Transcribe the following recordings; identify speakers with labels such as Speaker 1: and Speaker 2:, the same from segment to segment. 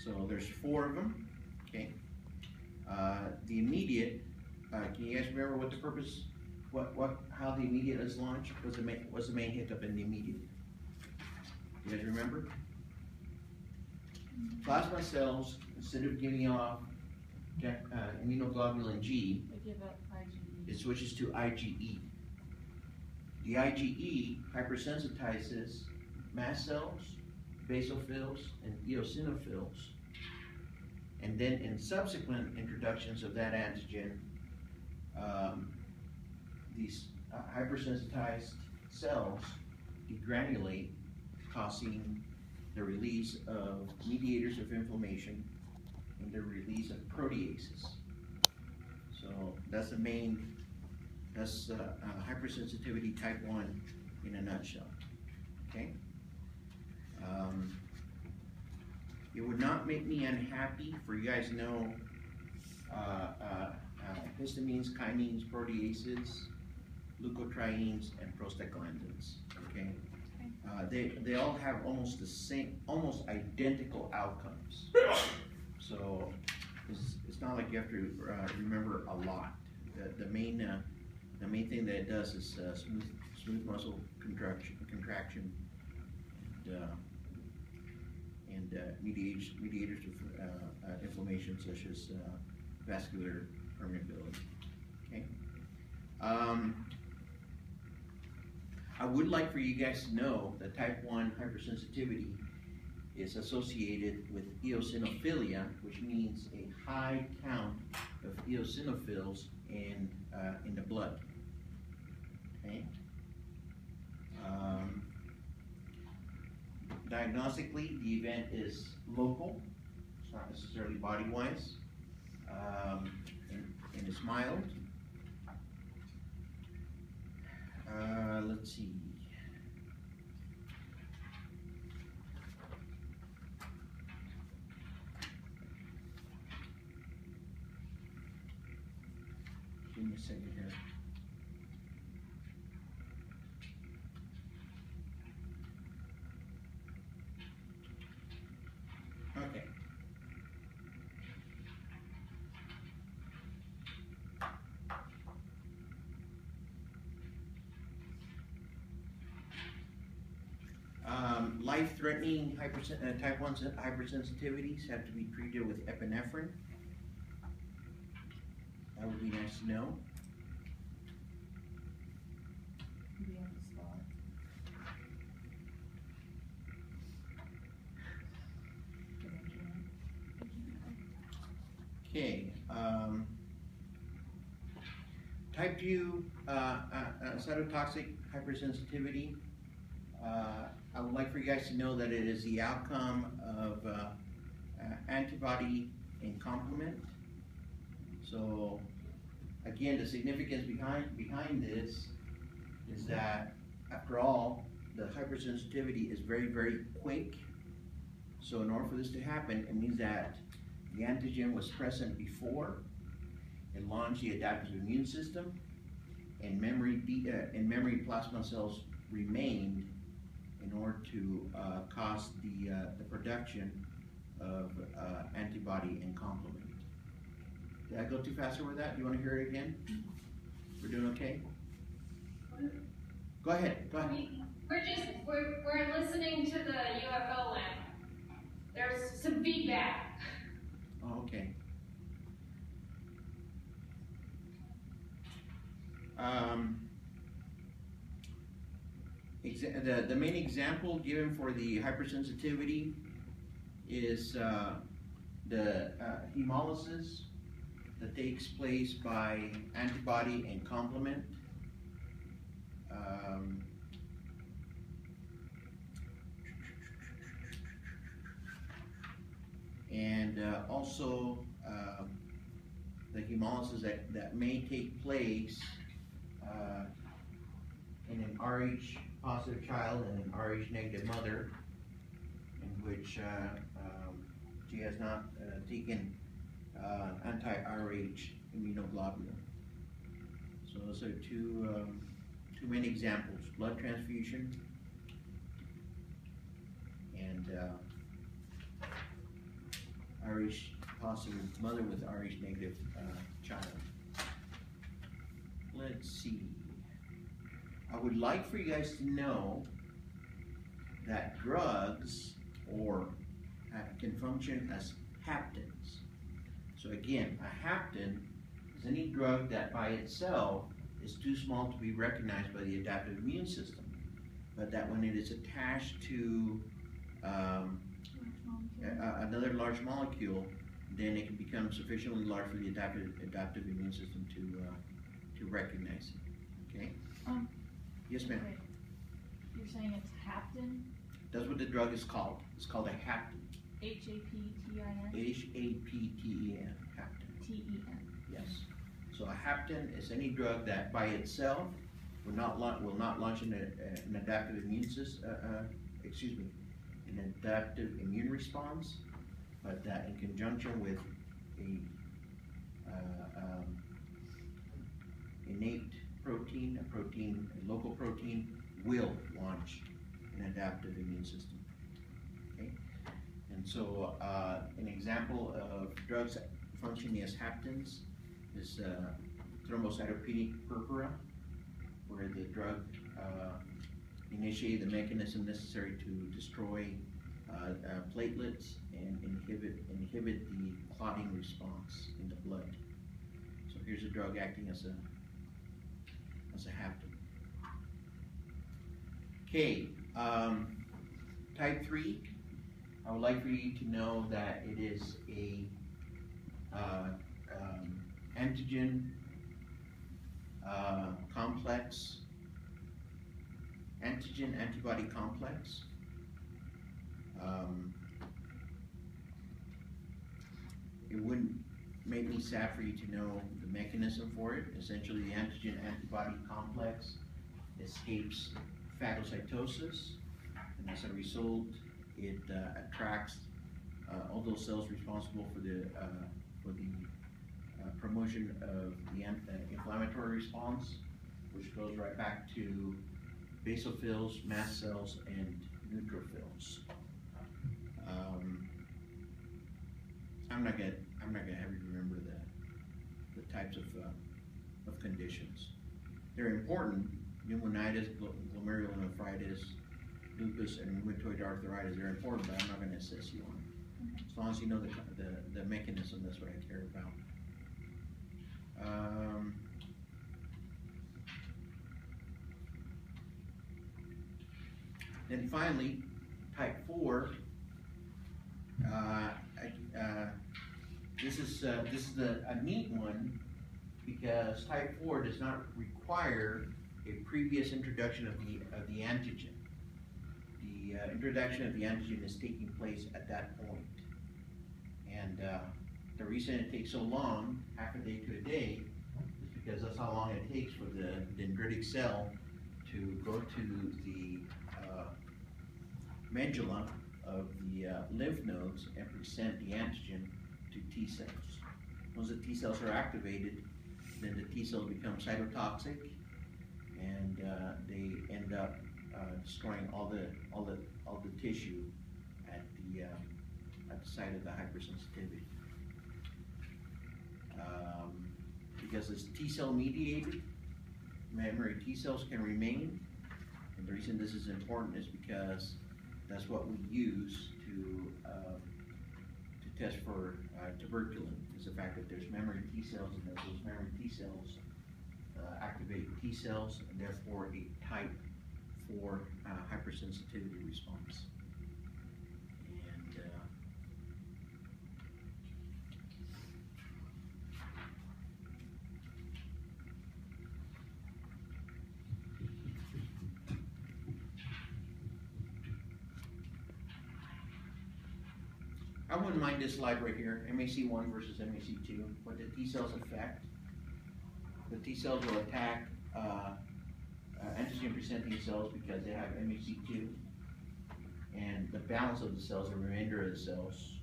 Speaker 1: So there's 4 of them, okay? The immediate, can you guys remember what the purpose, how the immediate is launched? What's the main hiccup in the immediate? You guys remember? Plasma cells, instead of giving off immunoglobulin G,
Speaker 2: they give up IgE.
Speaker 1: it switches to IgE. The IgE hypersensitizes mast cells, basophils, and eosinophils. And then in subsequent introductions of that antigen, these hypersensitized cells degranulate, causing the release of mediators of inflammation and the release of proteases. So that's the main, that's hypersensitivity type 1 in a nutshell, okay? It would not make me unhappy for you guys to know histamines, kinines, proteases, leukotrienes, and prostaglandins, okay? They all have almost the same, almost identical outcomes. So it's not like you have to remember a lot. The main thing that it does is smooth muscle contraction, and mediators of inflammation such as vascular permeability. Okay. I would like for you guys to know that type 1 hypersensitivity is associated with eosinophilia, which means a high count of eosinophils in the blood. Okay. Diagnostically, the event is local. It's not necessarily body-wise, and it's mild. Let's see. Give me a second here. Okay. Life-threatening type 1 hypersensitivities have to be treated with epinephrine. That would be nice to know.
Speaker 2: Be on the spot.
Speaker 1: Okay. Type 2 cytotoxic hypersensitivity. I would like for you guys to know that it is the outcome of antibody and complement. So again, the significance behind this is that, after all, the hypersensitivity is very, very quick. So in order for this to happen, it means that the antigen was present before, it launched the adaptive immune system, and memory plasma cells remained in order to cause the production of antibody and complement. Did I go too fast with that? Do you want to hear it again? We're doing okay? Go ahead. Go ahead.
Speaker 3: We're listening to the UFO land. There's some feedback.
Speaker 1: Oh, okay. The main example given for the hypersensitivity is the hemolysis that takes place by antibody and complement. And also the hemolysis that may take place in an Rh positive child and an Rh negative mother, in which she has not taken anti-Rh immunoglobulin. So those are two main examples: blood transfusion Irish, possible mother with Irish negative child. Let's see. I would like for you guys to know that drugs can function as haptens. So again, a hapten is any drug that by itself is too small to be recognized by the adaptive immune system, but that when it is attached to another large molecule, then it can become sufficiently large for the adaptive immune system to recognize it. Okay? Yes, ma'am.
Speaker 2: Okay. You're saying it's hapten?
Speaker 1: That's what the drug is called. It's called a hapten.
Speaker 2: H-A-P-T-I-N?
Speaker 1: H-A-P-T-E-N. Hapten.
Speaker 2: T-E-N.
Speaker 1: Yes. So a hapten is any drug that by itself will not launch an adaptive immune system. An adaptive immune response, but that in conjunction with a innate protein, a local protein, will launch an adaptive immune system. Okay, and so an example of drugs functioning as haptens is thrombocytopenic purpura, where the drug initiate the mechanism necessary to destroy platelets and inhibit the clotting response in the blood. So here's a drug acting as a hapten. Okay, type 3. I would like for you to know that it is a antigen complex. Antigen-antibody complex. It wouldn't make me sad for you to know the mechanism for it. Essentially, the antigen-antibody complex escapes phagocytosis, and as a result, it attracts all those cells responsible for the promotion of the inflammatory response, which goes right back to basophils, mast cells, and neutrophils. I'm not gonna have you remember the types of conditions. They're important. Pneumonitis, glomerulonephritis, lupus, and rheumatoid arthritis. They're important, but I'm not gonna assess you on them. As long as you know the mechanism, that's what I care about. Then finally, type 4. This is a neat one because type 4 does not require a previous introduction of the antigen. The introduction of the antigen is taking place at that point, and the reason it takes so long, half a day to a day, is because that's how long it takes for the dendritic cell to go to the medulla of the lymph nodes and present the antigen to T cells. Once the T cells are activated, then the T cells become cytotoxic, and they end up destroying all the tissue at the site of the hypersensitivity. Because it's T cell mediated, memory T cells can remain, and the reason this is important is because that's what we use to test for tuberculin, is the fact that there's memory T cells, and that those memory T cells activate T cells, and therefore a type 4 hypersensitivity response. And I wouldn't mind this slide right here, MAC1 versus MAC2, what the T cells affect. The T cells will attack antigen-presenting cells because they have MAC2, and the balance of the cells, the remainder of the cells,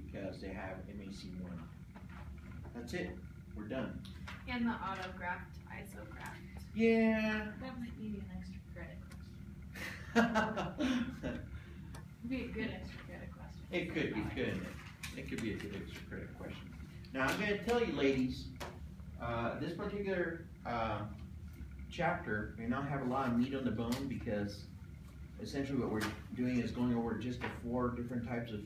Speaker 1: because they have MAC1. That's it. We're done.
Speaker 2: And the autograft, isograft.
Speaker 1: Yeah.
Speaker 2: That might be an extra credit question. It'd be a good extra credit question.
Speaker 1: It could be, couldn't it? It could be a good extra credit question. Now, I'm gonna tell you, ladies, this particular, chapter may not have a lot of meat on the bone because essentially what we're doing is going over just the 4 different types of